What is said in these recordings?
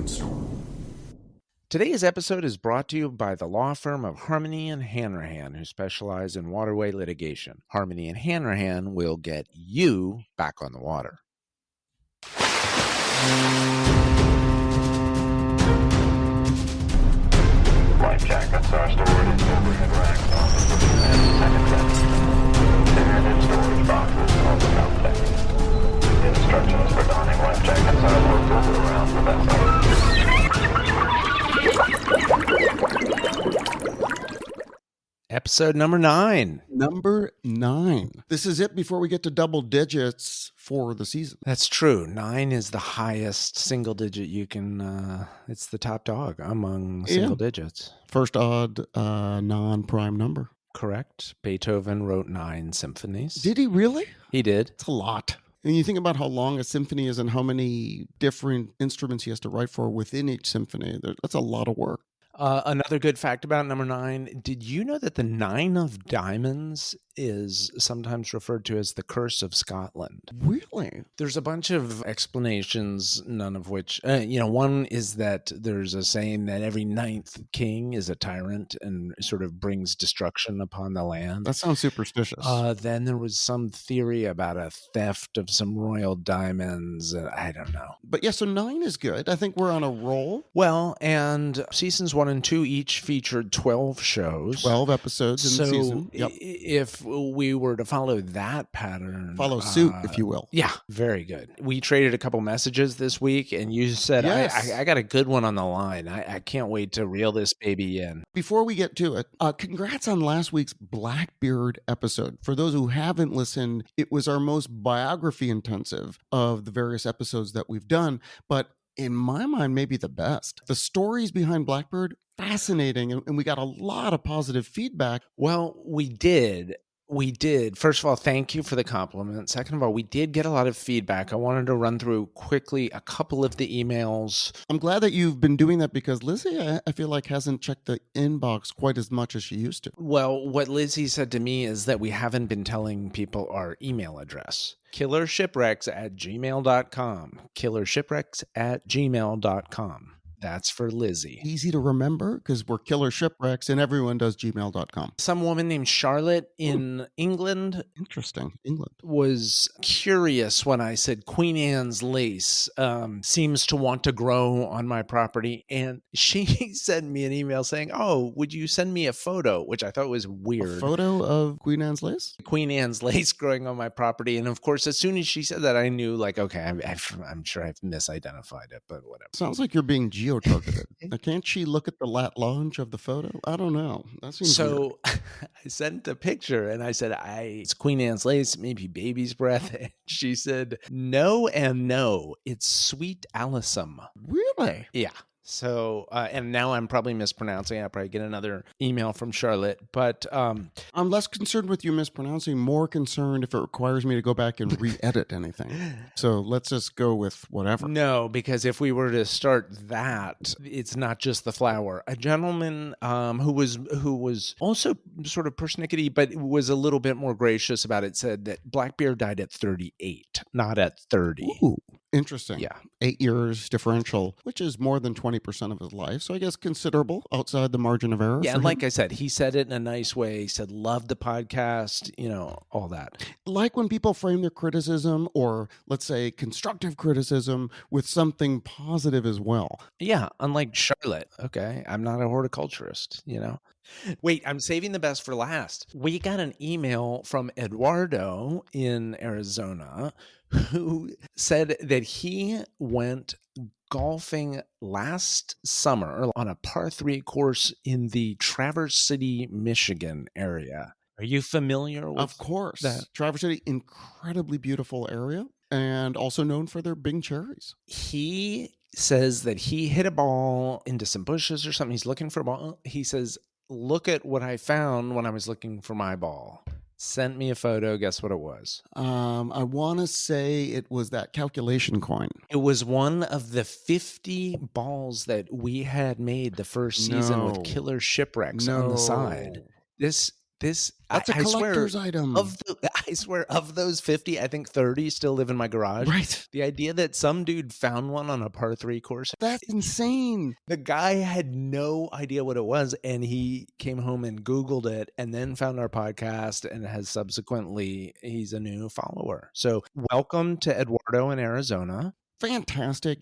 record store. Today's episode is brought to you by the law firm of Harmony and Hanrahan, who specialize in waterway litigation. Harmony and Hanrahan will get you back on the water. Life jackets are stored in overhead racks on the first and second deck, and in storage boxes on the top deck. Instructions for donning life jackets are located around the vessel. Episode number 9. Number 9. This is it before we get to double digits for the season. That's true. 9 is the highest single digit you can, it's the top dog among single digits. First odd non-prime number. Correct. Beethoven wrote 9 symphonies. Did he really? He did. It's a lot. And you think about how long a symphony is and how many different instruments he has to write for within each symphony. That's a lot of work. Another good fact about number 9, did you know that the 9 of diamonds is sometimes referred to as the curse of Scotland? Really? There's a bunch of explanations, none of which, one is that there's a saying that every 9th king is a tyrant and sort of brings destruction upon the land. That sounds superstitious. Then there was some theory about a theft of some royal diamonds. I don't know. But yeah, so 9 is good. I think we're on a roll. Well, and seasons 1 and 2 each featured 12 shows. 12 episodes in the season. Yep. If we were to follow that pattern. Follow suit, if you will. Yeah, very good. We traded a couple messages this week, and you said, yes. I got a good one on the line. I can't wait to reel this baby in. Before we get to it, congrats on last week's Blackbeard episode. For those who haven't listened, it was our most biography intensive of the various episodes that we've done, but in my mind, maybe the best. The stories behind Blackbeard, fascinating, and we got a lot of positive feedback. Well, we did. First of all, thank you for the compliment. Second of all, we did get a lot of feedback. I wanted to run through quickly a couple of the emails. I'm glad that you've been doing that because Lizzie, I feel like, hasn't checked the inbox quite as much as she used to. Well, what Lizzie said to me is that we haven't been telling people our email address. killershipwrecks@gmail.com. killershipwrecks@gmail.com. That's for Lizzie. Easy to remember because we're Killer Shipwrecks and everyone does gmail.com. Some woman named Charlotte in England. Interesting. England. Was curious when I said Queen Anne's lace seems to want to grow on my property. And she sent me an email saying, oh, would you send me a photo? Which I thought was weird. A photo of Queen Anne's lace? Queen Anne's lace growing on my property. And of course, as soon as she said that, I knew okay, I'm sure I've misidentified it, but whatever. Sounds like you're being geo-targeted. Can't she look at the lat longe of the photo? I don't know. That seems weird. I sent a picture and I said, it's Queen Anne's lace, maybe baby's breath. And she said, no and no. It's sweet alyssum. Really? Yeah. So, and now I'm probably mispronouncing. I'll probably get another email from Charlotte, but I'm less concerned with you mispronouncing, more concerned if it requires me to go back and re-edit anything. So let's just go with whatever. No, because if we were to start that, it's not just the flower. A gentleman who was also sort of persnickety, but was a little bit more gracious about it, said that Blackbeard died at 38, not at 30. Ooh. Interesting. Yeah. 8 years differential, which is more than 20% of his life. So I guess considerable outside the margin of error. Yeah. And like I said, he said it in a nice way. He said, love the podcast, all that. Like when people frame their criticism or let's say constructive criticism with something positive as well. Yeah. Unlike Charlotte. Okay. I'm not a horticulturist, Wait, I'm saving the best for last. We got an email from Eduardo in Arizona who said that he went golfing last summer on a par 3 course in the Traverse City, Michigan area. Are you familiar with Of course. that? Traverse City, incredibly beautiful area and also known for their Bing cherries. He says that he hit a ball into some bushes or something. He's looking for a ball. He says, look at what I found when I was looking for my ball. Sent me a photo. Guess what it was? I want to say it was that calculation coin. It was one of the 50 balls that we had made the first season with Killer Shipwrecks on the side. This That's a collector's item. I swear, of those 50, I think 30 still live in my garage. Right. The idea that some dude found one on a par 3 course. That's insane. The guy had no idea what it was, and he came home and Googled it and then found our podcast and has subsequently, he's a new follower. So welcome to Eduardo in Arizona. Fantastic.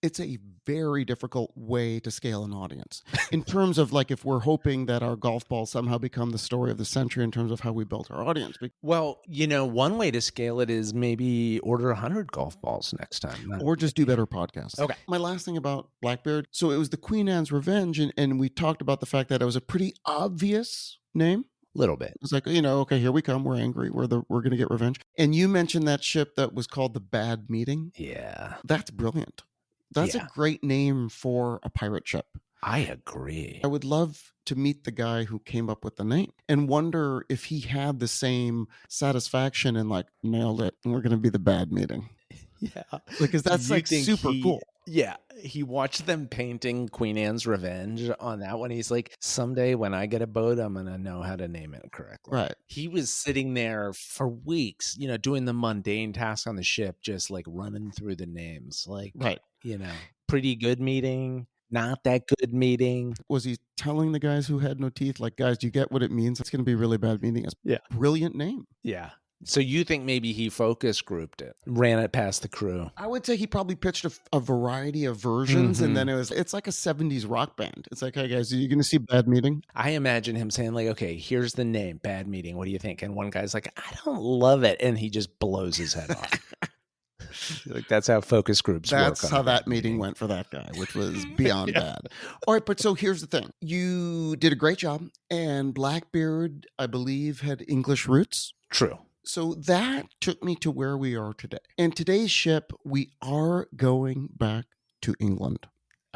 It's a very difficult way to scale an audience in terms of like if we're hoping that our golf balls somehow become the story of the century in terms of how we built our audience. Well, one way to scale it is maybe order 100 golf balls next time. Or just do better podcasts. Okay. My last thing about Blackbeard. So it was the Queen Anne's Revenge, and we talked about the fact that it was a pretty obvious name. Little bit. It's like, okay, here we come. We're angry. We're going to get revenge. And you mentioned that ship that was called the Bad Meeting. Yeah. That's brilliant. That's a great name for a pirate ship. I agree. I would love to meet the guy who came up with the name and wonder if he had the same satisfaction and like nailed it. And we're going to be the Bad Meeting. Yeah. Because that's like super cool. Yeah. He watched them painting Queen Anne's Revenge on that one. He's like, someday when I get a boat, I'm going to know how to name it correctly. Right. He was sitting there for weeks, doing the mundane task on the ship, just like running through the names. Like, right. Pretty good meeting. Not that good meeting. Was he telling the guys who had no teeth, like, guys, do you get what it means? It's going to be a really bad meeting. It's a brilliant name. Yeah. So you think maybe he focus grouped it, ran it past the crew? I would say he probably pitched a variety of versions, and then it's like a 70s rock band. It's like, hey guys, are you going to see Bad Meeting? I imagine him saying like, okay, here's the name, Bad Meeting. What do you think? And one guy's like, I don't love it. And he just blows his head off. Like that's how focus groups work. That's how that meeting went for that guy, which was beyond bad. All right, but so here's the thing. You did a great job, and Blackbeard, I believe, had English roots. True. So that took me to where we are today. And today's ship, we are going back to England.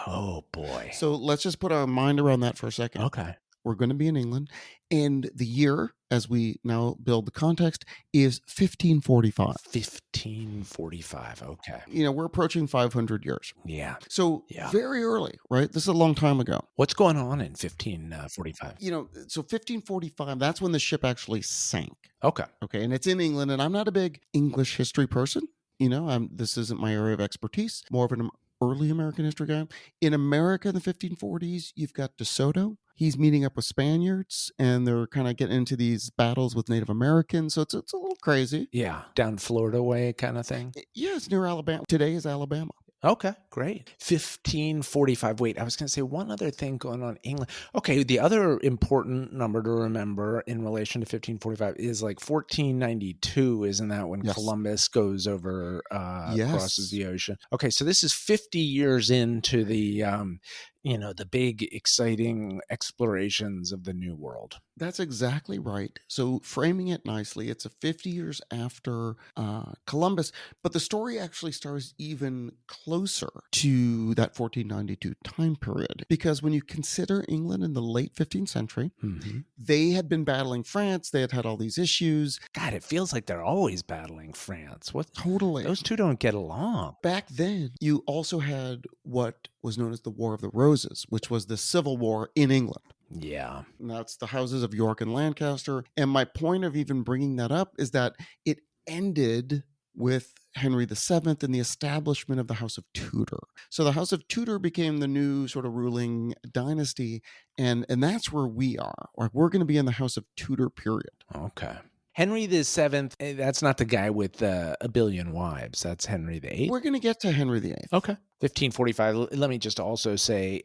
Oh, boy. So let's just put our mind around that for a second. Okay. We're going to be in England. And the year, as we now build the context, is 1545. 1545. Okay. We're approaching 500 years. Yeah. So very early, right? This is a long time ago. What's going on in 1545? So 1545, that's when the ship actually sank. Okay. Okay. And it's in England. And I'm not a big English history person. This isn't my area of expertise. More of an early American history guy. In America in the 1540s, you've got De Soto. He's meeting up with Spaniards, and they're kind of getting into these battles with Native Americans. So it's a little crazy. Yeah. Down Florida way kind of thing. Yeah, it's near Alabama. Today is Alabama. Okay, great. 1545. Wait, I was going to say one other thing going on in England. Okay, the other important number to remember in relation to 1545 is like 1492. Isn't that when Columbus goes over, crosses the ocean? Okay, so this is 50 years into the, the big, exciting explorations of the New World. That's exactly right. So framing it nicely, it's a 50 years after Columbus, but the story actually starts even closer to that 1492 time period. Because when you consider England in the late 15th century, they had been battling France. They had all these issues. God, it feels like they're always battling France. What? Totally. Those two don't get along. Back then, you also had what was known as the War of the Roses, which was the Civil War in England. Yeah. And that's the houses of York and Lancaster. And my point of even bringing that up is that it ended with Henry VII and the establishment of the House of Tudor. So the House of Tudor became the new sort of ruling dynasty. And that's where we are. Like we're going to be in the House of Tudor period. Okay. Henry VII, that's not the guy with a billion wives. That's Henry VIII. We're going to get to Henry VIII. Okay. 1545. Let me just also say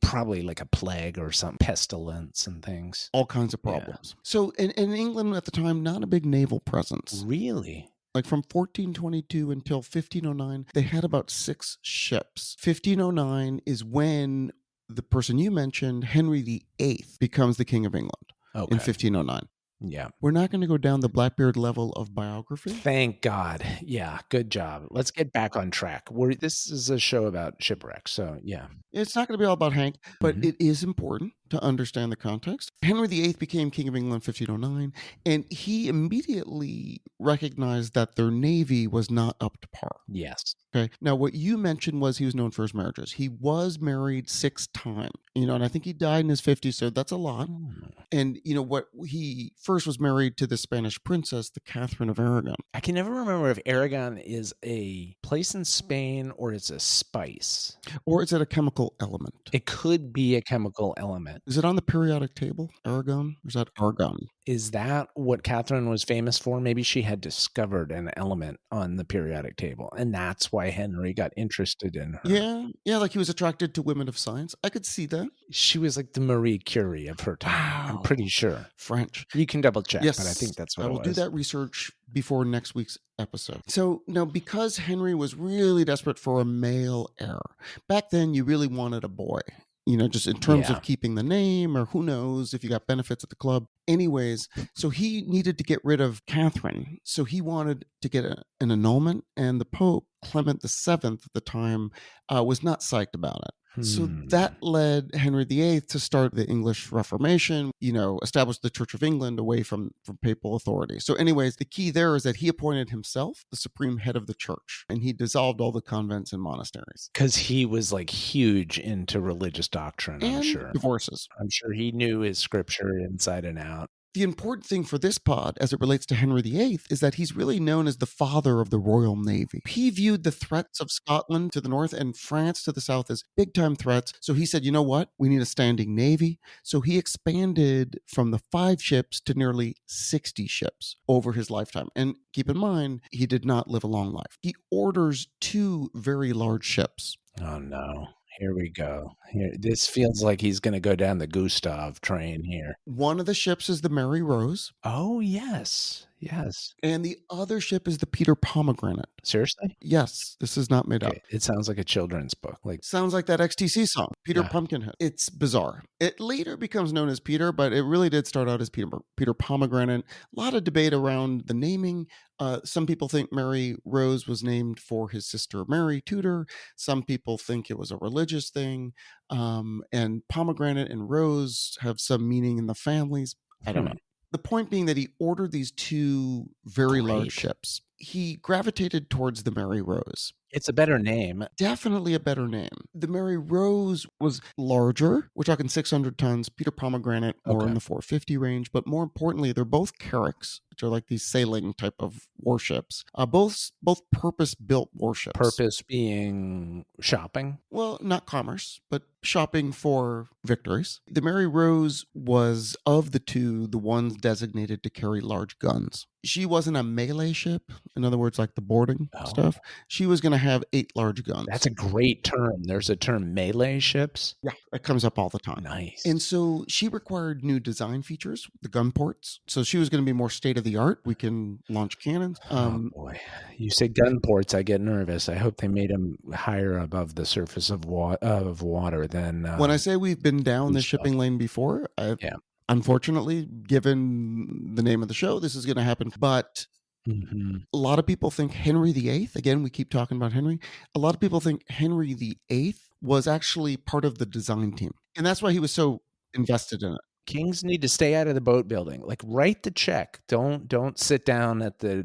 probably like a plague or some pestilence and things. All kinds of problems. Yeah. So in England at the time, not a big naval presence. Really? Like from 1422 until 1509, they had about 6 ships. 1509 is when the person you mentioned, Henry VIII, becomes the King of England in 1509. Yeah. We're not going to go down the Blackbeard level of biography. Thank God. Yeah. Good job. Let's get back on track. This is a show about shipwrecks. So, yeah. It's not going to be all about Hank, but it is important to understand the context. Henry VIII became King of England 1509, and he immediately recognized that their navy was not up to par. Yes. Okay. Now, what you mentioned was he was known for his marriages. He was married 6 times, and I think he died in his 50s, so that's a lot. And what he first was married to the Spanish princess, the Catherine of Aragon. I can never remember if Aragon is a place in Spain or it's a spice. Or is it a chemical element? It could be a chemical element. Is it on the periodic table, Aragon? Or is that argon? Is that what Catherine was famous for? Maybe she had discovered an element on the periodic table, and that's why Henry got interested in her. Yeah, like he was attracted to women of science. I could see that. She was like the Marie Curie of her time. Wow. I'm pretty sure. French. You can double check, Yes, but I think that's what I it will was. do that research before next week's episode. So now, because Henry was really desperate for a male heir, back then you really wanted a boy. Just in terms of keeping the name, or who knows if you got benefits at the club. Anyways, so he needed to get rid of Catherine. So he wanted to get an annulment, and the Pope, Clement VII at the time, was not psyched about it. So that led Henry VIII to start the English Reformation, establish the Church of England away from papal authority. So anyways, the key there is that he appointed himself the supreme head of the church, and he dissolved all the convents and monasteries. Because he was like huge into religious doctrine, I'm sure. Divorces. I'm sure he knew his scripture inside and out. The important thing for this pod, as it relates to Henry VIII, is that he's really known as the father of the Royal Navy. He viewed the threats of Scotland to the north and France to the south as big-time threats. So he said, you know what? We need a standing navy. So he expanded from the 5 ships to nearly 60 ships over his lifetime. And keep in mind, he did not live a long life. He orders 2 very large ships. Oh, no. Here we go. This feels like he's going to go down the Gustav train here. One of the ships is the Mary Rose. Oh, yes. Yes. And the other ship is the Peter Pomegranate. Seriously? Yes. This is not made up. It sounds like a children's book. Sounds like that XTC song, Peter Pumpkinhead. It's bizarre. It later becomes known as Peter, but it really did start out as Peter Pomegranate. A lot of debate around the naming. Some people think Mary Rose was named for his sister Mary Tudor. Some people think it was a religious thing. And pomegranate and rose have some meaning in the families. I don't know. The point being that he ordered these 2 very large ships. He gravitated towards the Mary Rose. It's a better name. Definitely a better name. The Mary Rose was larger. We're talking 600 tons. Peter Pomegranate more in the 450 range. But more importantly, they're both carracks, which are like these sailing type of warships. Both purpose-built warships. Purpose being shopping? Well, not commerce, but shopping for victories. The Mary Rose was, of the 2, the ones designated to carry large guns. She wasn't a melee ship, in other words, like the boarding stuff. She was going to have 8 large guns. That's a great term. There's a term, melee ships? Yeah, it comes up all the time. Nice. And so she required new design features, the gun ports. So she was going to be more state-of-the-art. We can launch cannons. Oh, boy. You say gun ports, I get nervous. I hope they made them higher above the surface of water than... when I say we've been down the shipping lane before, unfortunately, given the name of the show, this is going to happen. But a lot of people think Henry VIII, again, we keep talking about Henry. A lot of people think Henry VIII was actually part of the design team. And that's why he was so invested in it. Kings need to stay out of the boat building. Like, write the check. Don't sit down at the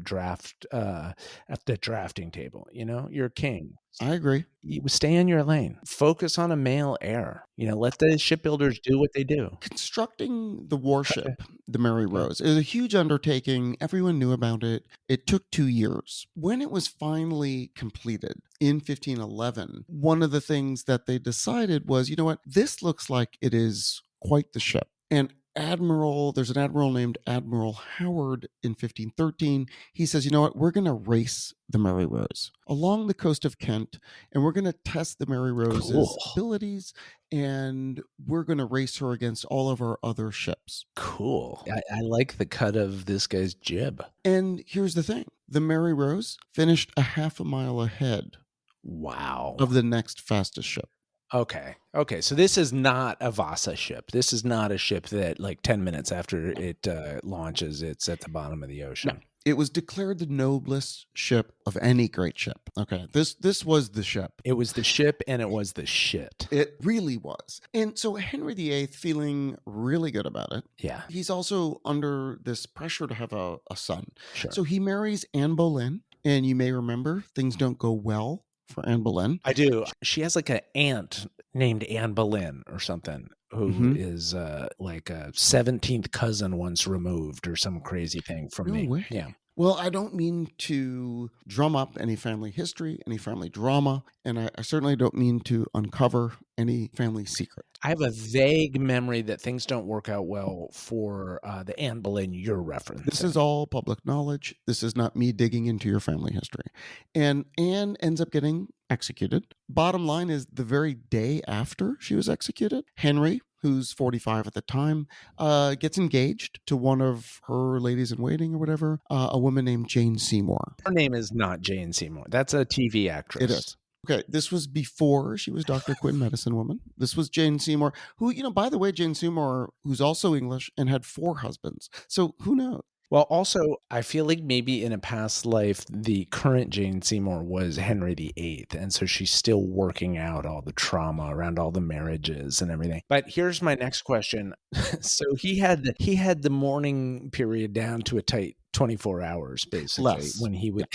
drafting table. You're a king. I agree. You stay in your lane. Focus on a male heir. Let the shipbuilders do what they do. Constructing the warship, the Mary Rose, is a huge undertaking. Everyone knew about it. It took 2 years. When it was finally completed in 1511, one of the things that they decided was, you know what, this looks like it is quite the ship. And there's an admiral named Admiral Howard in 1513. He says, you know what, we're going to race the Mary Rose along the coast of Kent, and we're going to test the Mary Rose's abilities, and we're going to race her against all of our other ships. Cool. I like the cut of this guy's jib. And here's the thing. The Mary Rose finished a half a mile ahead of the next fastest ship. Okay. So this is not a Vasa ship. This is not a ship that, like, 10 minutes after it launches, it's at the bottom of the ocean. No. It was declared the noblest ship of any great ship. Okay, this was the ship. It was the ship and it was the shit. It really was. And so Henry VIII, feeling really good about it, Yeah, he's also under this pressure to have a son. sure. So he marries Anne Boleyn, and you may remember things don't go well for Anne Boleyn. I do. She has like an aunt named Anne Boleyn or something who is like a 17th cousin once removed or some crazy thing from No me. way. Yeah. Well, I don't mean to drum up any family history, any family drama, and I certainly don't mean to uncover any family secret. I have a vague memory that things don't work out well for the Anne Boleyn you're referencing. This is all public knowledge. This is not me digging into your family history. And Anne ends up getting executed. Bottom line is, the very day after she was executed, Henry, who's 45 at the time, gets engaged to one of her ladies in waiting or whatever, a woman named Jane Seymour. Her name is not Jane Seymour. That's a TV actress. It is. Okay, this was before she was Dr. Quinn Medicine Woman. This was Jane Seymour, who, by the way, Jane Seymour, who's also English and had 4 husbands. So who knows? Well, also, I feel like maybe in a past life, the current Jane Seymour was Henry VIII. And so she's still working out all the trauma around all the marriages and everything. But here's my next question. So he had the mourning period down to a tight 24 hours, basically, Less. when he would...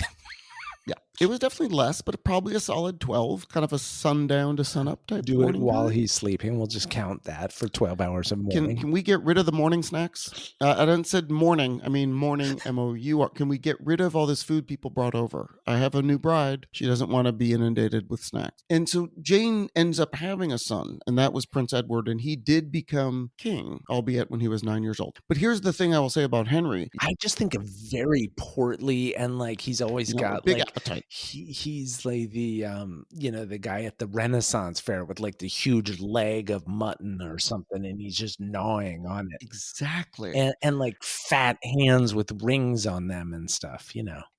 Yeah, it was definitely less, but probably a solid 12, kind of a sundown to sunup type. Do it morning while period. he's sleeping. We'll just count that for 12 hours of morning. Can we get rid of the morning snacks? I didn't said morning. I mean morning, MOU. Can we get rid of all this food people brought over? I have a new bride. She doesn't want to be inundated with snacks. And so Jane ends up having a son, and that was Prince Edward, and he did become king, albeit when he was 9 years old. But here's the thing I will say about Henry. I just think of very portly, and like he's always got big like appetite. He's like the the guy at the Renaissance fair with like the huge leg of mutton or something, and he's just gnawing on it. Exactly. And like fat hands with rings on them and stuff,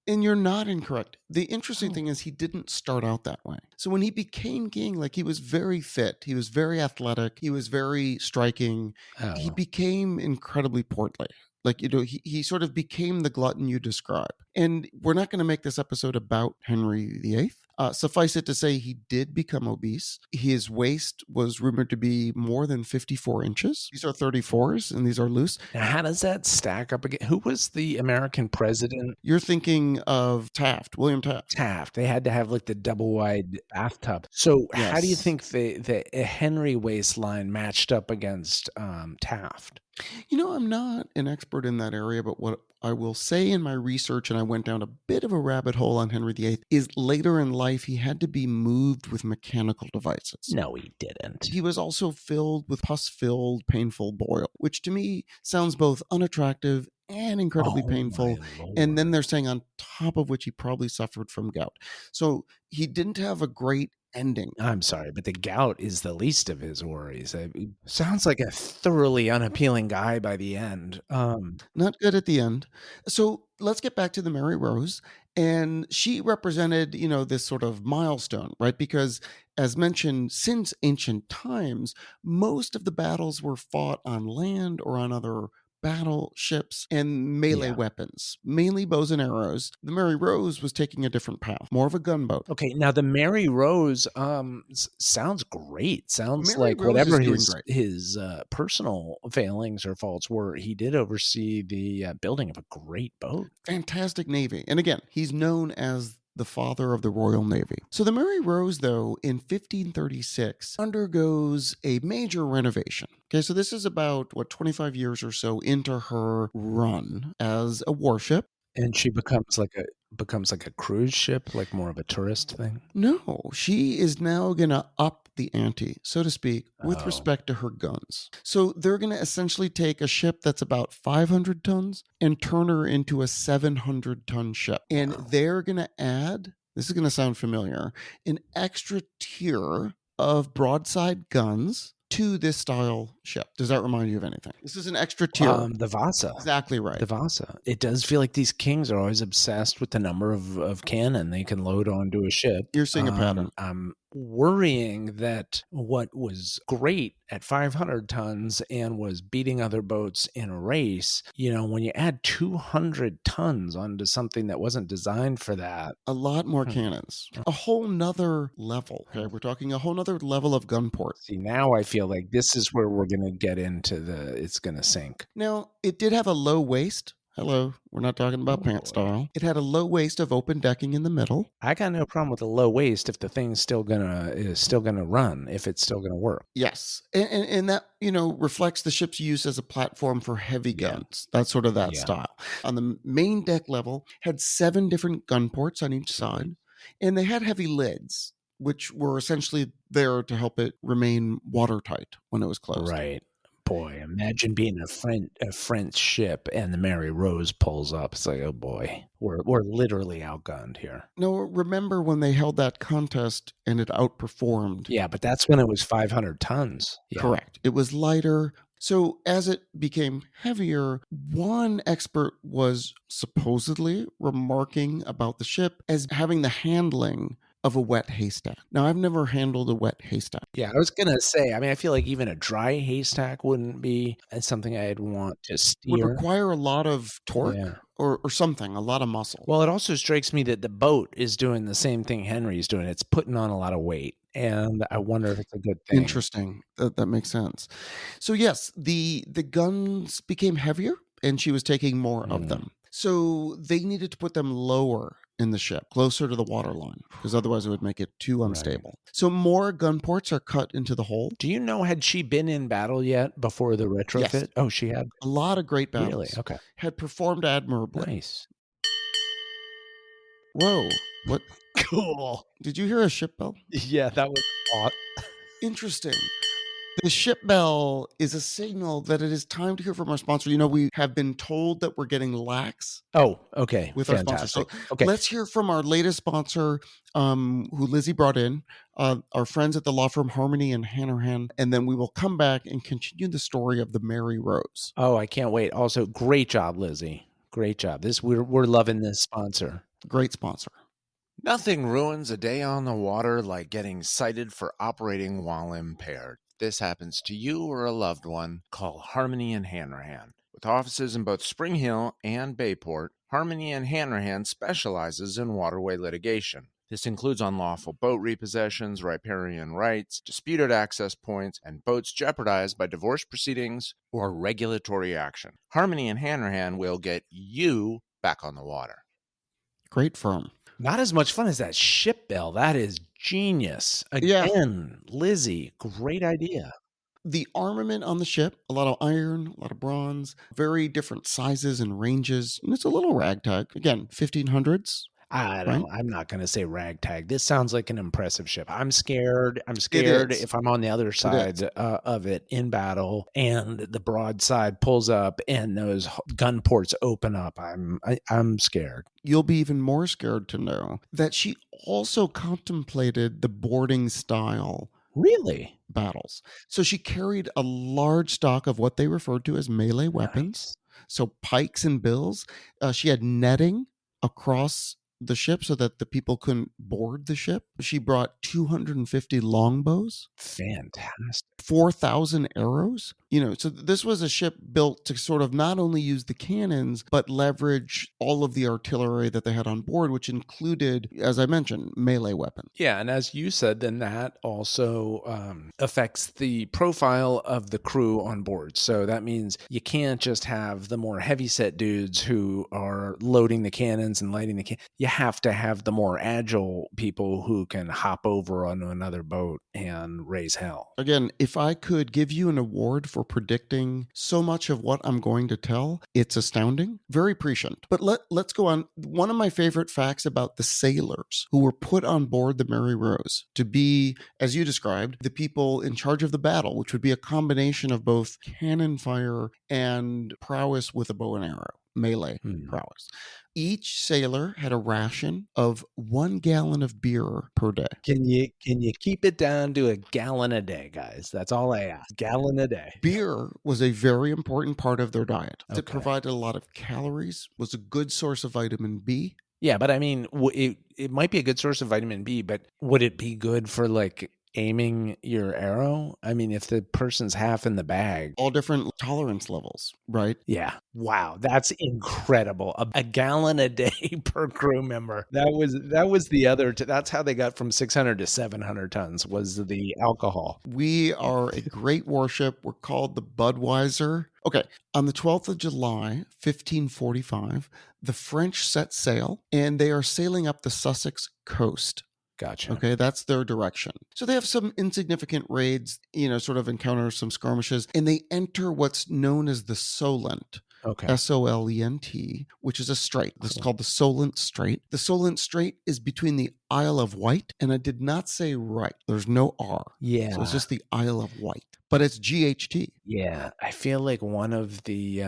And you're not incorrect. The interesting thing is, he didn't start out that way. So when he became king, like, he was very fit, he was very athletic, he was very striking. He became incredibly portly. Like, he sort of became the glutton you describe. And we're not going to make this episode about Henry VIII. Suffice it to say, he did become obese. His waist was rumored to be more than 54 inches. These are 34s, and these are loose. Now, how does that stack up again? Who was the American president? You're thinking of Taft, William Taft. Taft. They had to have like the double wide bathtub. So how do you Yes. think the Henry waistline matched up against Taft? I'm not an expert in that area, but what I will say in my research, and I went down a bit of a rabbit hole on Henry VIII, is later in life he had to be moved with mechanical devices. No, he didn't. He was also filled with pus-filled, painful boil, which to me sounds both unattractive and incredibly painful. And then they're saying on top of which he probably suffered from gout. So he didn't have a great ending. I'm sorry, but the gout is the least of his worries. Sounds like a thoroughly unappealing guy by the end. Not good at the end. So let's get back to the Mary Rose. And she represented, this sort of milestone, right? Because as mentioned, since ancient times, most of the battles were fought on land or on other battleships and melee weapons, mainly bows and arrows. The Mary Rose was taking a different path, more of a gunboat. Okay, now the Mary Rose sounds great. Sounds Mary like Rose whatever is doing great. his personal failings or faults were, he did oversee the building of a great boat. Fantastic Navy. And again, he's known as the father of the Royal Navy. So the Mary Rose, though, in 1536, undergoes a major renovation. Okay, so this is about, 25 years or so into her run as a warship. And she becomes like a cruise ship, like more of a tourist thing? No, she is now going to up the ante, so to speak, with respect to her guns. So they're going to essentially take a ship that's about 500 tons and turn her into a 700-ton ship. And they're going to add, this is going to sound familiar, an extra tier of broadside guns to this style ship. Does that remind you of anything? This is an extra tier. The Vasa. Exactly right. The Vasa. It does feel like these kings are always obsessed with the number of cannon they can load onto a ship. You're seeing a pattern. worrying that what was great at 500 tons and was beating other boats in a race, when you add 200 tons onto something that wasn't designed for that. A lot more Hmm. cannons. A whole nother level. Okay, we're talking a whole nother level of gun port. See, now I feel like this is where we're going to get into it's going to sink. Now, it did have a low waist. Hello, we're not talking about Oh, pant boy. style. It had a low waist of open decking in the middle. I got no problem with a low waist if the thing's is still gonna run, if it's still gonna work. Yes, and that reflects the ship's use as a platform for heavy Yeah. guns. That's sort of that Yeah. style. On the main deck level, had 7 different gun ports on each side, and they had heavy lids, which were essentially there to help it remain watertight when it was closed. Right. Boy, imagine being a French ship and the Mary Rose pulls up. It's like, oh boy, we're literally outgunned here. Now, remember when they held that contest and it outperformed? Yeah, but that's when it was 500 tons. Yeah. Correct. It was lighter. So as it became heavier, one expert was supposedly remarking about the ship as having the handling of a wet haystack. Now, I've never handled a wet haystack. Yeah, I was gonna say, I feel like even a dry haystack wouldn't be something I'd want to Would steer. require a lot of torque Yeah. or something, a lot of muscle. Well, it also strikes me that the boat is doing the same thing Henry's doing. It's putting on a lot of weight, and I wonder if it's a good thing. Interesting. That makes sense. So yes, the guns became heavier and she was taking more of them. So they needed to put them lower in the ship, closer to the waterline, because otherwise it would make it too unstable. So more gun ports are cut into the hull. Do you know, had she been in battle yet before the retrofit? Yes. Oh, she had. A lot of great battles. Really? Okay. Had performed admirably. Nice. Whoa. What? Cool. Did you hear a ship bell? Yeah, that was odd. Interesting. The ship bell is a signal that it is time to hear from our sponsor. We have been told that we're getting lax Oh, okay. with our sponsor. Fantastic. So Okay. let's hear from our latest sponsor, who Lizzie brought in, our friends at the law firm Harmony and Hanrahan, and then we will come back and continue the story of the Mary Rose. Oh, I can't wait. Also, great job, Lizzie. Great job. We're loving this sponsor. Great sponsor. Nothing ruins a day on the water like getting cited for operating while impaired. This happens to you or a loved one, call Harmony and Hanrahan. With offices in both Spring Hill and Bayport, Harmony and Hanrahan specializes in waterway litigation. This includes unlawful boat repossessions, riparian rights, disputed access points, and boats jeopardized by divorce proceedings or regulatory action. Harmony and Hanrahan will get you back on the water. Great firm. Not as much fun as that ship bell. That is genius. Yeah. Again, Lizzie, great idea. The armament on the ship, a lot of iron, a lot of bronze, very different sizes and ranges. And it's a little ragtag. Again, 1500s. I don't. I'm not going to say ragtag. This sounds like an impressive ship. I'm scared. I'm scared is. if I'm on the other side of it in battle, and the broadside pulls up, and those gun ports open up. I'm scared. You'll be even more scared to know that she also contemplated the boarding style Really? battles. So she carried a large stock of what they referred to as melee weapons. So pikes and bills. She had netting across the ship so that the people couldn't board the ship. She brought 250 longbows. Fantastic. 4,000 arrows. So this was a ship built to sort of not only use the cannons, but leverage all of the artillery that they had on board, which included, as I mentioned, melee weapons. Yeah, and as you said, then that also affects the profile of the crew on board. So that means you can't just have the more heavyset dudes who are loading the cannons and lighting the You have to have the more agile people who can hop over onto another boat and raise hell. Again, if I could give you an award for predicting so much of what I'm going to tell, it's astounding. Very prescient. But let's go on. One of my favorite facts about the sailors who were put on board the Mary Rose to be, as you described, the people in charge of the battle, which would be a combination of both cannon fire and prowess with a bow and arrow. Melee prowess. Each sailor had a ration of 1 gallon of beer per day. Can you keep it down to a gallon a day, guys? That's all I ask. Gallon a day. Beer was a very important part of their diet. It Okay. provided a lot of calories, was a good source of vitamin B, Yeah, but I mean, it might be a good source of vitamin B, but would it be good for, like, aiming your arrow? I mean, if the person's half in the bag. All different tolerance levels, right? Yeah. Wow, that's incredible. A gallon a day per crew member. That was the other that's how they got from 600 to 700 tons was the alcohol. We are a great warship. We're called the Budweiser. Okay, on the 12th of July, 1545, the French set sail and they are sailing up the Sussex coast. Gotcha. Okay, that's their direction. So they have some insignificant raids, sort of encounter some skirmishes, and they enter what's known as the Solent. Okay. Solent, which is a strait. This is Cool. called the Solent Strait. The Solent Strait is between the Isle of Wight, and I did not say right. There's no R. Yeah. So it's just the Isle of Wight, but it's GHT. Yeah, I feel like one of the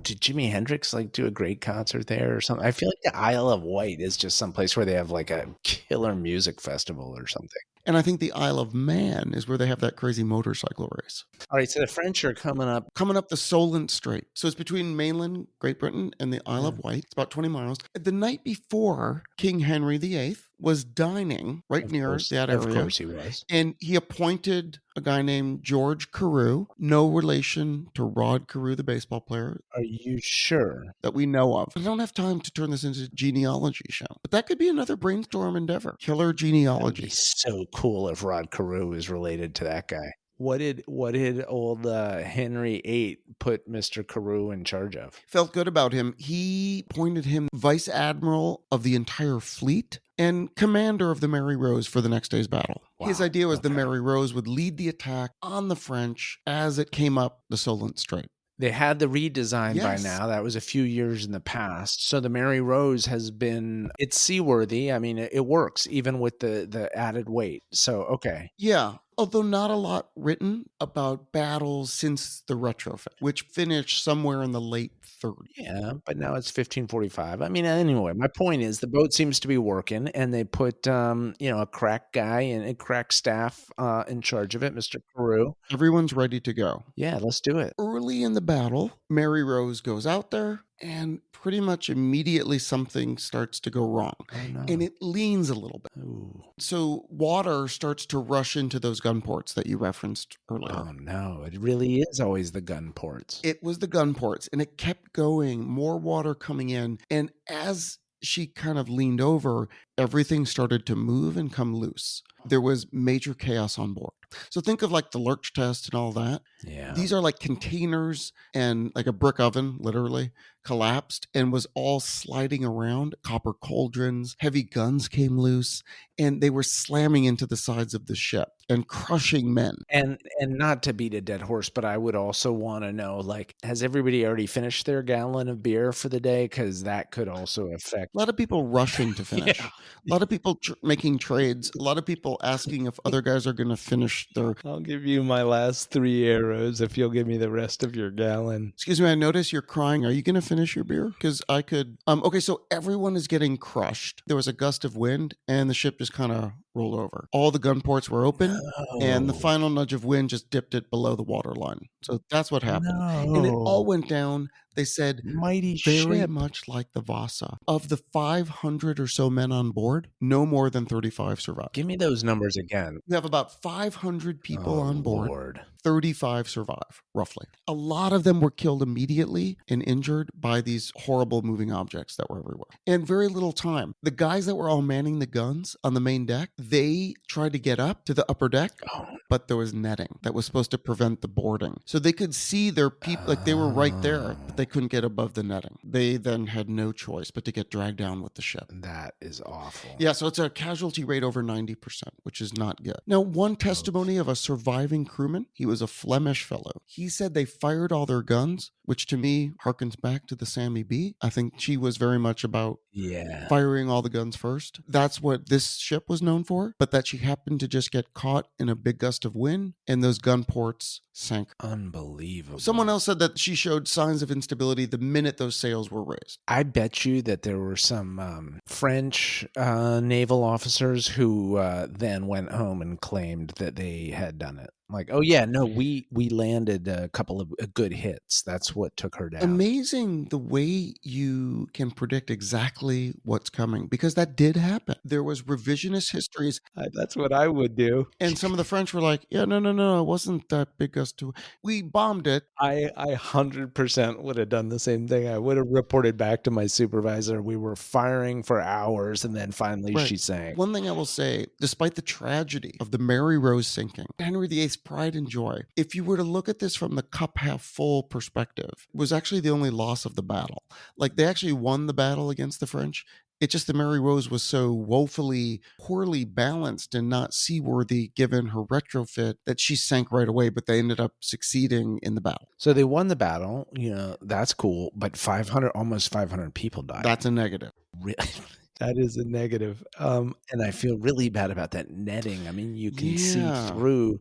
did Jimi Hendrix like do a great concert there or something? I feel like the Isle of Wight is just some place where they have like a killer music festival or something. And I think the Isle of Man is where they have that crazy motorcycle race. All right, so the French are coming up. Coming up the Solent Strait. So it's between mainland Great Britain and the Isle of Wight. It's about 20 miles. The night before, King Henry VIII was dining right near that area. Of course he was. And he appointed a guy named George Carew, no relation to Rod Carew, the baseball player. Are you sure? That we know of. I don't have time to turn this into a genealogy show, but that could be another brainstorm endeavor. Killer genealogy. That'd be so cool if Rod Carew is related to that guy. What did old Henry VIII put Mr. Carew in charge of? Felt good about him. He appointed him vice admiral of the entire fleet and commander of the Mary Rose for the next day's battle. Wow. His idea was the Mary Rose would lead the attack on the French as it came up the Solent Strait. They had the redesign by now. That was a few years in the past. So the Mary Rose has been, it's seaworthy. I mean, it works even with the added weight. So, okay. Yeah. Although not a lot written about battles since the retrofit, which finished somewhere in the late 30s. Yeah, but now it's 1545. I mean, anyway, my point is the boat seems to be working, and they put, a crack guy and a crack staff in charge of it, Mr. Carew. Everyone's ready to go. Yeah, let's do it. Early in the battle, Mary Rose goes out there, and pretty much immediately something starts to go wrong. Oh, no. And it leans a little bit. Ooh. So water starts to rush into those gun ports that you referenced earlier. Oh, no. It really is always the gun ports. It was the gun ports, and it kept going, more water coming in. And as she kind of leaned over, everything started to move and come loose. There was major chaos on board. So think of like the lurch test and all that. Yeah. These are like containers, and like a brick oven literally collapsed and was all sliding around. Copper cauldrons, heavy guns came loose, and they were slamming into the sides of the ship and crushing men. And not to beat a dead horse, but I would also want to know, like, has everybody already finished their gallon of beer for the day? Because that could also affect. A lot of people rushing to finish. Yeah. A lot of people making trades. A lot of people asking if other guys are going to finish their. I'll give you my last 3 arrows if you'll give me the rest of your gallon. Excuse me, I notice you're crying. Are you going to finish your beer? Because I could. Okay, so everyone is getting crushed. There was a gust of wind, and the ship just kind of rolled over. All the gun ports were open, and the final nudge of wind just dipped it below the water line. So that's what happened. And it all went down. They said, mighty very ship. much like the Vasa. Of the 500 or so men on board, no more than 35 survived. Give me those numbers again. We have about 500 people on board. Lord. 35 survive, roughly. A lot of them were killed immediately and injured by these horrible moving objects that were everywhere. And very little time. The guys that were all manning the guns on the main deck, they tried to get up to the upper deck, but there was netting that was supposed to prevent the boarding. So they could see their people, like they were right there, but they couldn't get above the netting. They then had no choice but to get dragged down with the ship. That is awful. Yeah, so it's a casualty rate over 90%, which is not good. Now, one testimony of a surviving crewman, he was a Flemish fellow. He said they fired all their guns, which to me harkens back to the Sammy B. I think she was very much about firing all the guns first. That's what this ship was known for, but that she happened to just get caught in a big gust of wind and those gun ports sank. Unbelievable. Someone else said that she showed signs of instability the minute those sails were raised. I bet you that there were some French naval officers who then went home and claimed that they had done it. Like, oh yeah, no, we landed a couple of good hits. That's what took her down. Amazing the way you can predict exactly what's coming, because that did happen. There was revisionist histories, That's what I would do. and some of the French were like, "Yeah, no, it wasn't that big gust to. We bombed it." I 100% would have done the same thing. I would have reported back to my supervisor. We were firing for hours, and then finally Right. she sank. One thing I will say, despite the tragedy of the Mary Rose sinking, Henry VIII's pride and joy, if you were to look at this from the cup half full perspective, was actually the only loss of the battle. Like, they actually won the battle against the French. It's just the Mary Rose was so woefully poorly balanced and not seaworthy given her retrofit that she sank right away, but they ended up succeeding in the battle. So they won the battle, that's cool, but almost 500 people died. That's a negative. That is a negative. And I feel really bad about that netting. I mean, you can see Yeah. through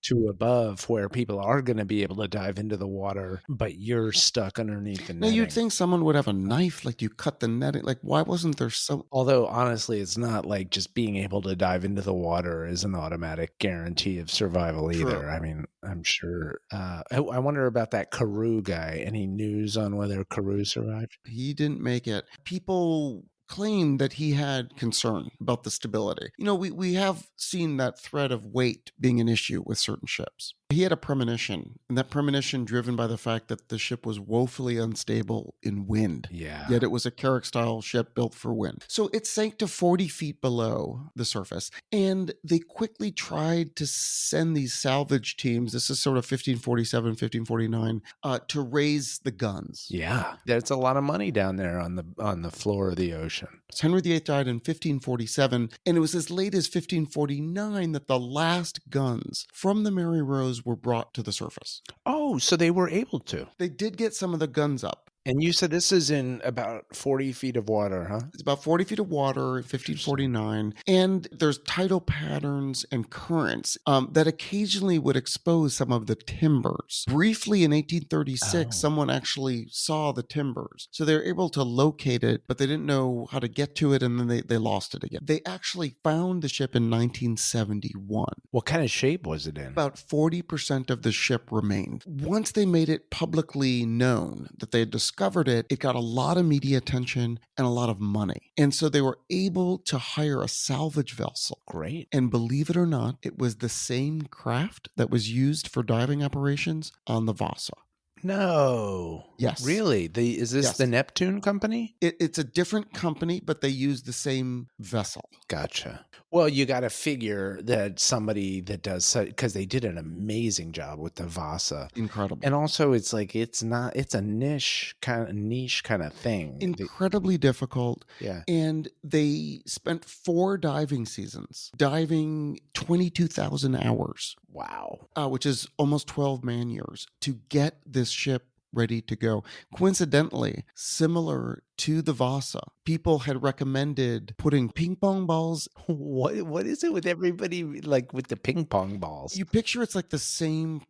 to above where people are going to be able to dive into the water, but you're stuck underneath the Now, netting. you'd think someone would have a knife, like you cut the netting. Like, why wasn't there some? Although, honestly, it's not like just being able to dive into the water is an automatic guarantee of survival True. either. I mean, I'm sure. I wonder about that Carew guy. Any news on whether Carew survived? He didn't make it. People claimed that he had concern about the stability. We have seen that threat of weight being an issue with certain ships. He had a premonition, and that premonition driven by the fact that the ship was woefully unstable in wind. Yeah. Yet it was a Carrack-style ship built for wind. So it sank to 40 feet below the surface, and they quickly tried to send these salvage teams, this is sort of 1547, 1549, to raise the guns. Yeah. There's a lot of money down there on the floor of the ocean. Henry VIII died in 1547, and it was as late as 1549 that the last guns from the Mary Rose were brought to the surface. Oh, so they were able to. They did get some of the guns up. And you said this is in about 40 feet of water, huh? It's about 40 feet of water in 1549. And there's tidal patterns and currents that occasionally would expose some of the timbers. Briefly in 1836, someone actually saw the timbers. So they were able to locate it, but they didn't know how to get to it, and then they lost it again. They actually found the ship in 1971. What kind of shape was it in? About 40% of the ship remained. Once they made it publicly known that they had discovered it, it got a lot of media attention and a lot of money. And so they were able to hire a salvage vessel. Great. And believe it or not, it was the same craft that was used for diving operations on the Vasa. No. Yes. Really? Is this Yes. the Neptune company? It's a different company, but they use the same vessel. Gotcha. Well, you got to figure that somebody that does, because they did an amazing job with the Vasa. Incredible. And also it's like, it's a niche kind of thing. Incredibly difficult. Yeah. And they spent 4 diving seasons, diving 22,000 hours. Wow. Which is almost 12 man years to get this ship ready to go. Coincidentally, similar to the Vasa, people had recommended putting ping pong balls. What is it with everybody, like with the ping pong balls? You picture it's like the same,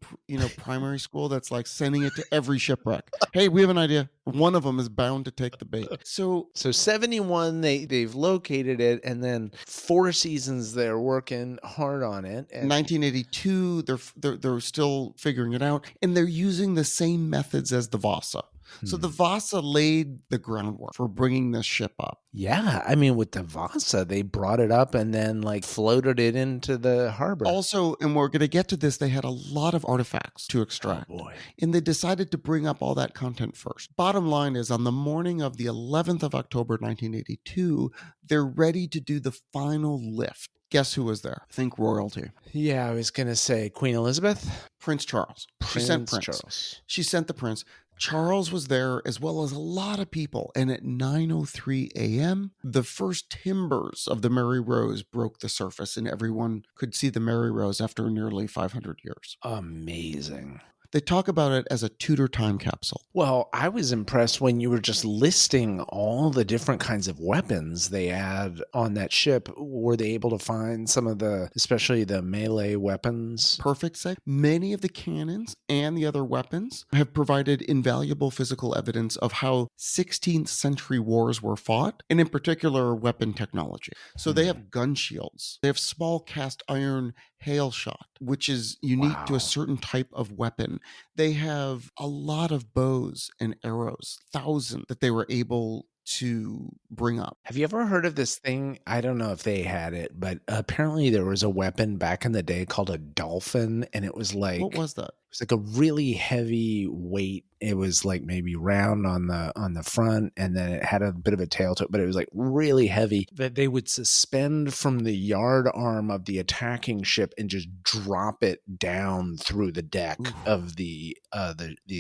primary school that's like sending it to every shipwreck. Hey, we have an idea. One of them is bound to take the bait. So 71, they've located it, and then 4 seasons they're working hard on it. And 1982, they're still figuring it out, and they're using the same methods as the Vasa. So the Vasa laid the groundwork for bringing this ship up. Yeah, I mean, with the Vasa, they brought it up and then like floated it into the harbor. Also, and we're going to get to this, they had a lot of artifacts to extract. Oh boy. And they decided to bring up all that content first. Bottom line is, on the morning of the 11th of October, 1982, they're ready to do the final lift. Guess who was there? Think royalty. Yeah, I was going to say Queen Elizabeth. Prince Charles. She sent Prince. Charles. She sent the Prince. Charles was there, as well as a lot of people. And at 9:03 a.m., the first timbers of the Mary Rose broke the surface, and everyone could see the Mary Rose after nearly 500 years. Amazing. They talk about it as a Tudor time capsule. Well, I was impressed when you were just listing all the different kinds of weapons they had on that ship. Were they able to find some of especially the melee weapons? Perfect seg. Many of the cannons and the other weapons have provided invaluable physical evidence of how 16th century wars were fought, and in particular, weapon technology. So they have gun shields. They have small cast iron hail shot. which is unique to Wow. a certain type of weapon. They have a lot of bows and arrows, thousands that they were able to bring up. Have you ever heard of this thing? I don't know if they had it, but apparently there was a weapon back in the day called a dolphin, and it was What was that? like a really heavy weight. It was like maybe round on the front, and then it had a bit of a tail to it, but it was like really heavy that they would suspend from the yard arm of the attacking ship and just drop it down through the deck Ooh. of the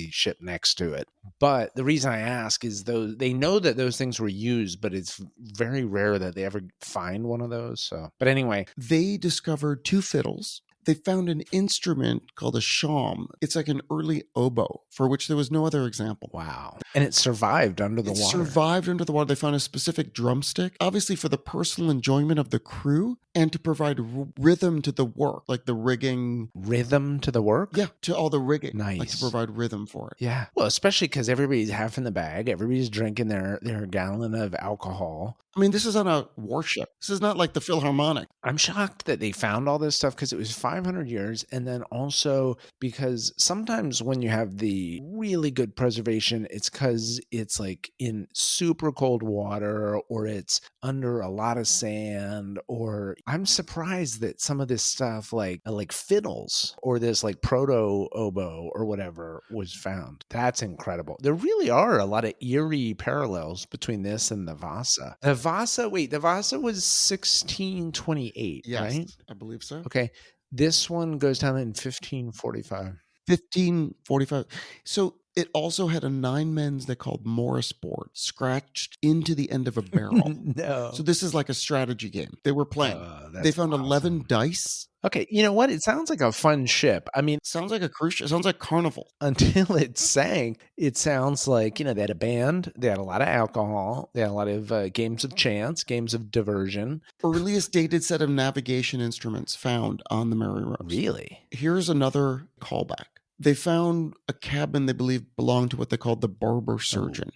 ship next to it. But the reason I ask is they know that those things were used, but it's very rare that they ever find one of those. So, but anyway, They discovered 2 fiddles. They found an instrument called a shawm. It's like an early oboe for which there was no other example. wow. And it survived under the It water. survived under the water. They found a specific drumstick, obviously for the personal enjoyment of the crew and to provide rhythm to the work, like the rigging. Rhythm to the work? Yeah, to all the rigging. Like to Nice. provide rhythm for it. Yeah. Well, especially because everybody's half in the bag. Everybody's drinking their gallon of alcohol. I mean, this is on a warship. This is not like the Philharmonic. I'm shocked that they found all this stuff because it was 500 years. And then also because sometimes when you have the really good preservation, it's because it's like in super cold water or it's under a lot of sand. Or I'm surprised that some of this stuff like fiddles or this like proto oboe or whatever was found. That's incredible. There really are a lot of eerie parallels between this and the Vasa. The Vasa was 1628, Yes, right? I believe so. Okay. This one goes down in 1545. 1545. So it also had a 9 men's they called Morris board scratched into the end of a barrel. No. So this is like a strategy game. They were playing. They That's found 11 awesome. dice. Okay, you know what? It sounds like a fun ship. I mean, Sounds like a cruise ship. Sounds like Carnival. until it sank, it sounds like, they had a band, they had a lot of alcohol, they had a lot of games of chance, games of diversion. Earliest dated set of navigation instruments found on the Mary Rose. Really? Here's another callback. They found a cabin they believe belonged to what they called the barber surgeon.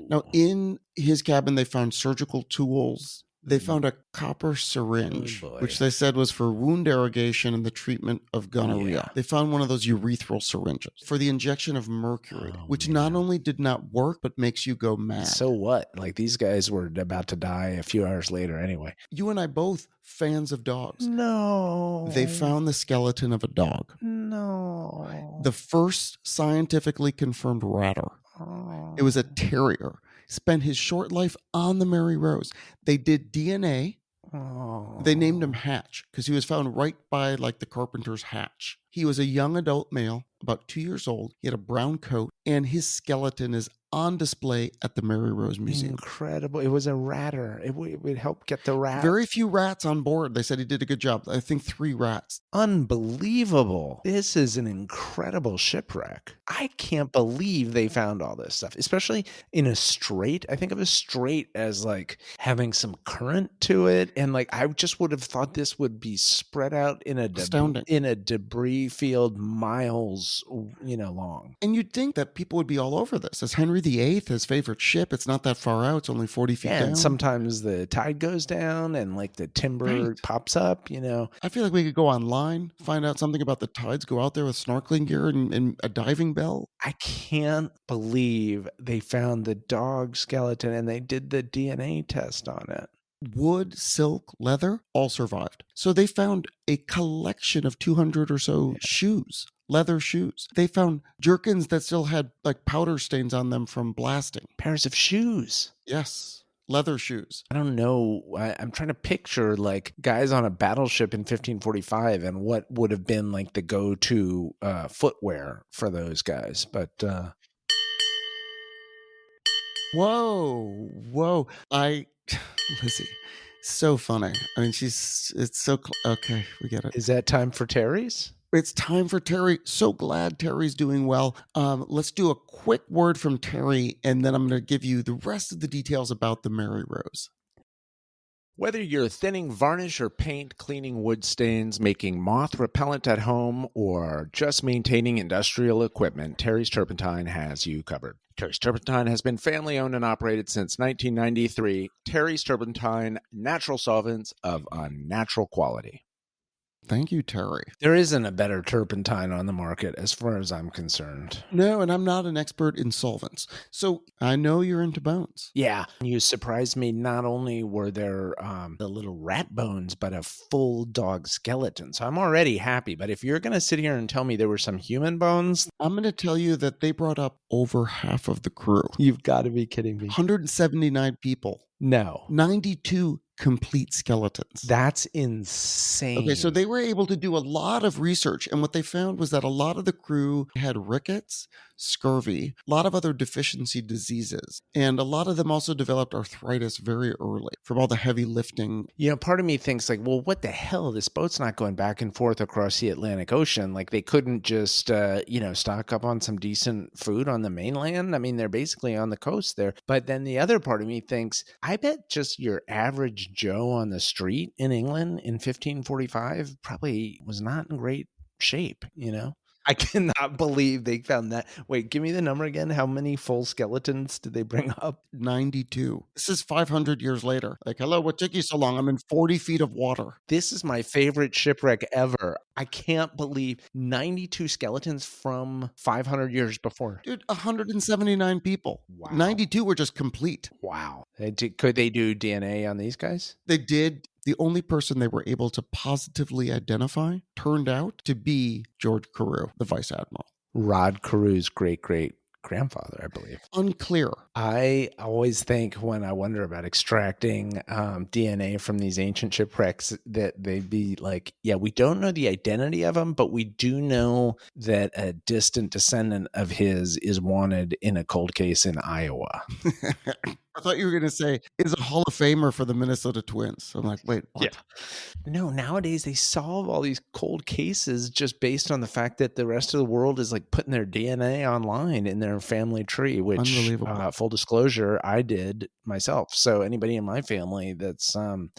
Now, in his cabin, they found surgical tools. They found a copper syringe, Oh, boy. which they said was for wound irrigation and the treatment of gonorrhea. Yeah. They found one of those urethral syringes for the injection of mercury, Oh, which man. not only did not work, but makes you go mad. So what? Like these guys were about to die a few hours later anyway. You and I both fans of dogs. No. They found the skeleton of a dog. No. The first scientifically confirmed ratter. It was a terrier. Spent his short life on the Mary Rose. They did DNA. They named him Hatch because he was found right by like the carpenter's hatch. He was a young adult male, about 2 years old. He had a brown coat, and his skeleton is on display at the Mary Rose Museum. Incredible. It was a ratter. It would help get the rat. Very few rats on board. They said he did a good job. I think 3 rats. Unbelievable. This is an incredible shipwreck. I can't believe they found all this stuff, especially in a strait. I think of a strait as like having some current to it. And like, I just would have thought this would be spread out in a Astounding. in a debris field miles, long. And you'd think that people would be all over this. As Henry VIII, his favorite ship, it's not that far out. It's only 40 feet down. And sometimes the tide goes down and like the timber pops up, I feel like we could go online, find out something about the tides, go out there with snorkeling gear and a diving bell. I can't believe they found the dog skeleton and they did the DNA test on it. Wood, silk, leather, all survived. So they found a collection of 200 or so shoes, leather shoes. They found jerkins that still had like powder stains on them from blasting. Pairs of shoes. Yes, leather shoes. I don't know. I'm trying to picture like guys on a battleship in 1545 and what would have been like the go-to footwear for those guys. But Whoa. Lizzie, so funny. I mean, it's so, okay, we get it. is that time for Terry's? It's time for Terry. So glad Terry's doing well. Let's do a quick word from Terry, and then I'm going to give you the rest of the details about the Mary Rose. Whether you're thinning varnish or paint, cleaning wood stains, making moth repellent at home, or just maintaining industrial equipment, Terry's Turpentine has you covered. Terry's Turpentine has been family owned and operated since 1993. Terry's Turpentine, natural solvents of unnatural quality. Thank you, Terry. There isn't a better turpentine on the market as far as I'm concerned. No, and I'm not an expert in solvents. So I know you're into bones. Yeah, you surprised me. Not only were there the little rat bones, but a full dog skeleton. So I'm already happy. But if you're going to sit here and tell me there were some human bones, I'm going to tell you that they brought up over half of the crew. you've got to be kidding me. 179 people. No. 92 complete skeletons. That's insane. Okay, so they were able to do a lot of research, and what they found was that a lot of the crew had rickets, scurvy, a lot of other deficiency diseases, and a lot of them also developed arthritis very early from all the heavy lifting. Part of me thinks like, well, what the hell? This boat's not going back and forth across the Atlantic Ocean. Like they couldn't just, stock up on some decent food on the mainland. I mean, they're basically on the coast there. But then the other part of me thinks, I bet just your average Joe on the street in England in 1545 probably was not in great shape, I cannot believe they found that. Wait, give me the number again. How many full skeletons did they bring up? 92. This is 500 years later. Like, hello, what took you so long? I'm in 40 feet of water. This is my favorite shipwreck ever. I can't believe 92 skeletons from 500 years before. Dude, 179 people. Wow. 92 were just complete. Wow. Could they do DNA on these guys? They did. The only person they were able to positively identify turned out to be George Carew, the vice admiral. Rod Carew's great-great-grandfather, I believe. Unclear. I always think when I wonder about extracting DNA from these ancient shipwrecks that they'd be like, yeah, we don't know the identity of them, but we do know that a distant descendant of his is wanted in a cold case in Iowa. I thought you were going to say, is a Hall of Famer for the Minnesota Twins. I'm like, wait, what? Yeah. No, nowadays they solve all these cold cases just based on the fact that the rest of the world is like putting their DNA online in their family tree, which, Unbelievable. full disclosure, I did myself. So anybody in my family that's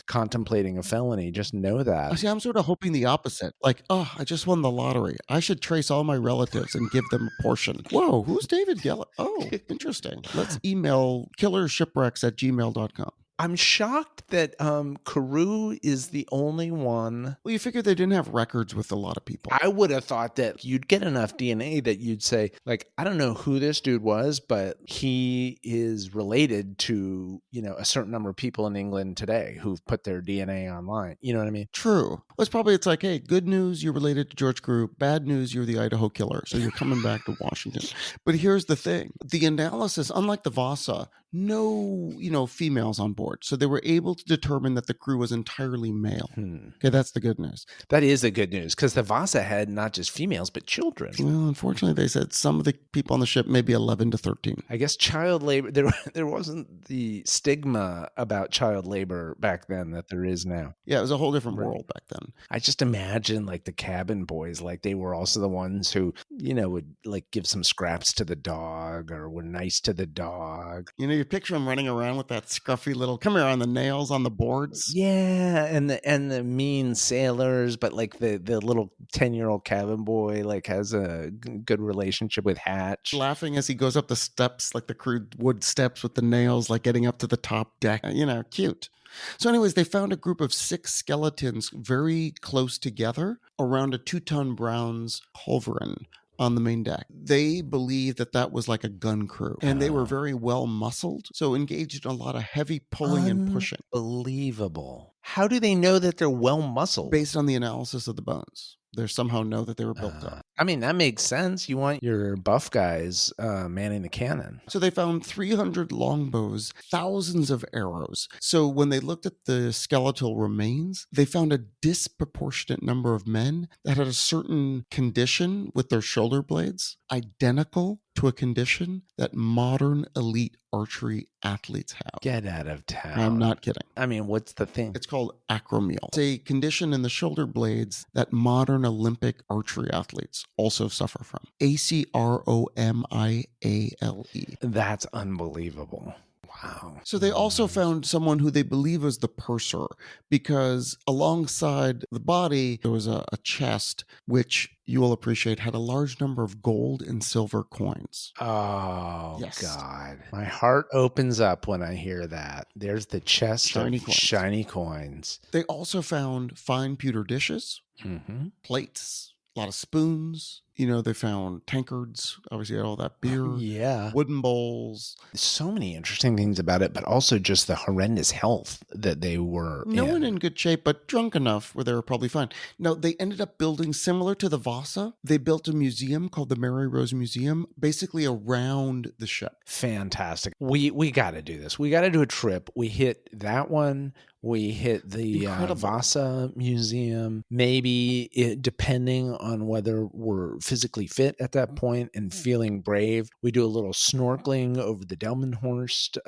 contemplating a felony, just know that. See, I'm sort of hoping the opposite. Like, oh, I just won the lottery. I should trace all my relatives and give them a portion. Whoa, who's David Geller? Oh, interesting. Let's email killershipwrecks@gmail.com. I'm shocked that Carew is the only one. Well, you figured they didn't have records with a lot of people. I would have thought that you'd get enough DNA that you'd say, like, I don't know who this dude was, but he is related to, a certain number of people in England today who've put their DNA online. You know what I mean? True. It's like, hey, good news, you're related to George Carew. Bad news, you're the Idaho killer. So you're coming back to Washington. But here's the thing. The analysis, unlike the Vasa, no, females on board. So they were able to determine that the crew was entirely male. Okay, that's the good news. That is the good news, because the Vasa had not just females, but children. Well, unfortunately, they said some of the people on the ship maybe 11 to 13. I guess child labor, there wasn't the stigma about child labor back then that there is now. Yeah, it was a whole different world back then. I just imagine like the cabin boys, like they were also the ones who, would like give some scraps to the dog or were nice to the dog. You picture them running around with that scruffy little, come here, on the nails on the boards. Yeah, and the mean sailors, but like the little 10-year-old cabin boy like has a good relationship with Hatch. Laughing as he goes up the steps, like the crude wood steps with the nails, like getting up to the top deck. Cute. So anyways, they found a group of 6 skeletons very close together around a 2-ton Browns culverin on the main deck. They believed that was like a gun crew, and they were very well muscled, so engaged in a lot of heavy pulling and pushing. Unbelievable. How do they know that they're well muscled? Based on the analysis of the bones. They somehow know that they were built up. I mean, that makes sense. You want your buff guys manning the cannon. So they found 300 longbows, thousands of arrows. So when they looked at the skeletal remains, they found a disproportionate number of men that had a certain condition with their shoulder blades, identical to a condition that modern elite archery athletes have. Get out of town. I'm not kidding. I mean, what's the thing? It's called acromial. It's a condition in the shoulder blades that modern Olympic archery athletes also suffer from. acromiale. That's unbelievable. Wow. So they also found someone who they believe was the purser, because alongside the body, there was a chest, which you will appreciate had a large number of gold and silver coins. Oh, Yes. God. My heart opens up when I hear that. There's the chest Shiny of coins. shiny coins. They also found fine pewter dishes, Mm-hmm. plates, a lot of spoons. You know, they found tankards, obviously all that beer, Yeah. wooden bowls. So many interesting things about it, but also just the horrendous health that they were No one in. in good shape, but drunk enough where they were probably fine. Now, they ended up building, similar to the Vasa, they built a museum called the Mary Rose Museum, basically around the ship. Fantastic. We got to do this. We got to do a trip. We hit that one. We hit the Incredible. Vasa Museum. Maybe depending on whether we're physically fit at that point and feeling brave, we do a little snorkeling over the Delmenhorst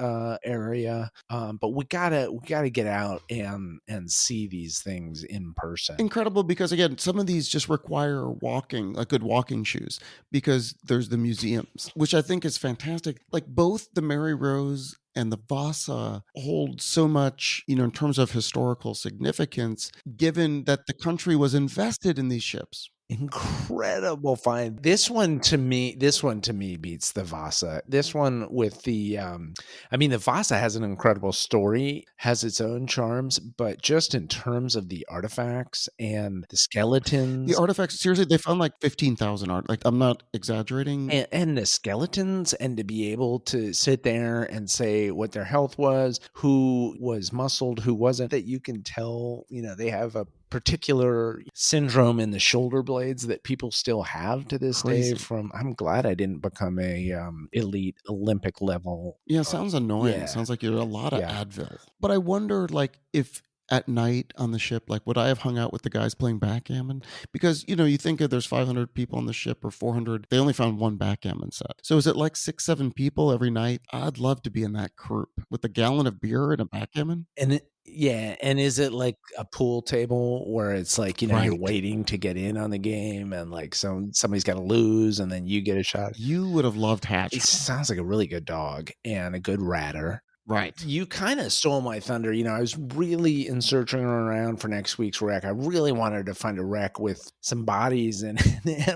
area. But we gotta get out and see these things in person. Incredible, because again, some of these just require walking, like good walking shoes, because there's the museums, which I think is fantastic. Like both the Mary Rose and the Vasa hold so much, you know, in terms of historical significance, given that the country was invested in these ships. Incredible find. This one to me beats the Vasa. This one with the I mean, the Vasa has an incredible story, has its own charms, but just in terms of the artifacts and the The skeletons artifacts, seriously, they found like 15,000 art. Like, I'm not exaggerating. and the skeletons, and to be able to sit there and say what their health was, who was muscled, who wasn't, that you can tell, you know, they have a particular syndrome in the shoulder blades that people still have to this day. Crazy. From I'm glad I didn't become a elite Olympic level. Yeah, sounds annoying. Yeah. Sounds like you're a lot of Yeah. Advil. But I wonder, like, if at night on the ship, like, would I have hung out with the guys playing backgammon? Because, you know, you think if there's 500 people on the ship or 400, they only found one backgammon set. So is it like 6, 7 people every night? I'd love to be in that group with a gallon of beer and a backgammon. And yeah, and is it like a pool table where it's like, you know, you're Right. waiting to get in on the game, and like somebody's got to lose and then you get a shot? You would have loved Hatch. It sounds like a really good dog and a good ratter. Right. You kind of stole my thunder. You know, I was really in searching around for next week's wreck. I really wanted to find a wreck with some bodies. And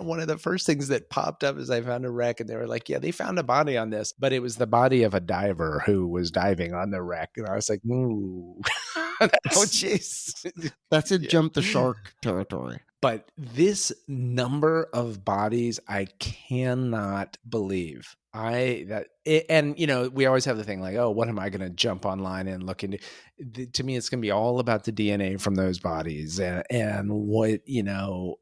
one of the first things that popped up is I found a wreck, and they were like, yeah, they found a body on this, but it was the body of a diver who was diving on the wreck. And I was like, ooh. Oh, jeez. That's in jump the shark territory. But this number of bodies, I cannot believe. And you know, we always have the thing like, oh, what am I going to jump online and look into? To me, it's going to be all about the DNA from those bodies and what, you know,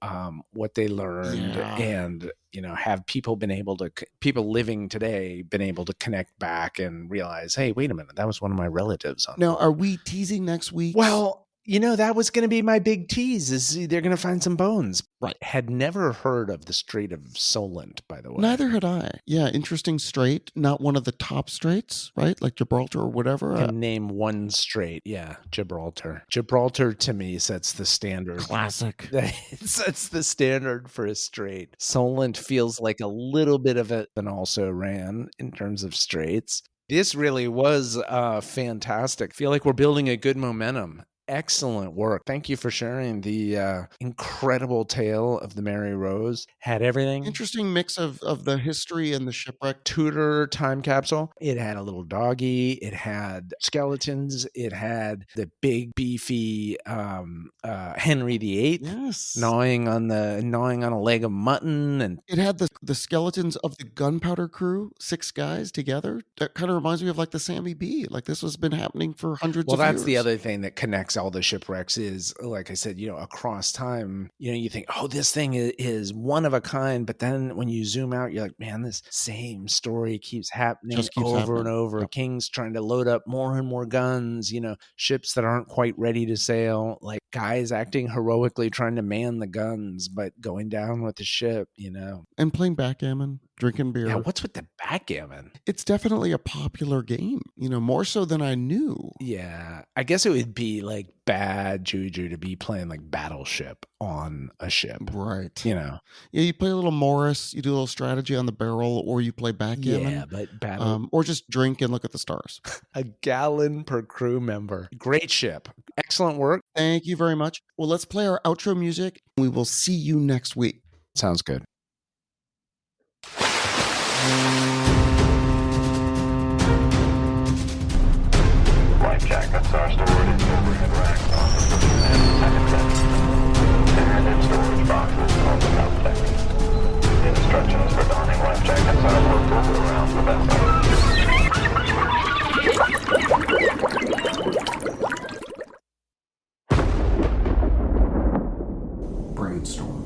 what they learned. Yeah. And, you know, have people living today been able to connect back and realize, hey, wait a minute, that was one of my relatives. Now, are we teasing next week? Well, you know, that was going to be my big tease, is they're going to find some bones. Right. Had never heard of the Strait of Solent, by the way. Neither had I. Yeah, interesting strait. Not one of the top straits, right? Like Gibraltar or whatever. Can name one strait. Yeah, Gibraltar. Gibraltar to me sets the standard. Classic. It sets the standard for a strait. Solent feels like a little bit of an also ran in terms of straits. This really was fantastic. Feel like we're building a good momentum. Excellent work. Thank you for sharing the incredible tale of the Mary Rose. Had everything. Interesting mix of the history and the shipwreck. Tudor time capsule. It had a little doggy. It had skeletons. It had the big beefy Henry VIII Yes. gnawing on a leg of mutton, and it had the skeletons of the gunpowder crew, 6 guys together. That kind of reminds me of like the Sammy B. Like this has been happening for hundreds of years. Well, that's the other thing that connects all the shipwrecks is, like I said, you know, across time, you know, you think, oh, this thing is one of a kind. But then when you zoom out, you're like, man, this same story keeps happening over and over. Yep. Kings trying to load up more and more guns, you know, ships that aren't quite ready to sail, like guys acting heroically trying to man the guns, but going down with the ship, you know. And playing backgammon. drinking beer. Yeah, what's with the backgammon? It's definitely a popular game, more so than I knew. Yeah, I guess it would be like bad juju to be playing like Battleship on a ship. Right. Yeah, you play a little Morris, you do a little strategy on the barrel, or you play backgammon. Yeah, but battle Or just drink and look at the stars. a gallon per crew member. Great ship. Excellent work. Thank you very much. Well, let's play our outro music. We will see you next week. Sounds good. Life jackets are stored in overhead racks on the first and second deck, and in storage boxes on the top deck. Instructions for donning life jackets are located around the vessel. Brainstorm.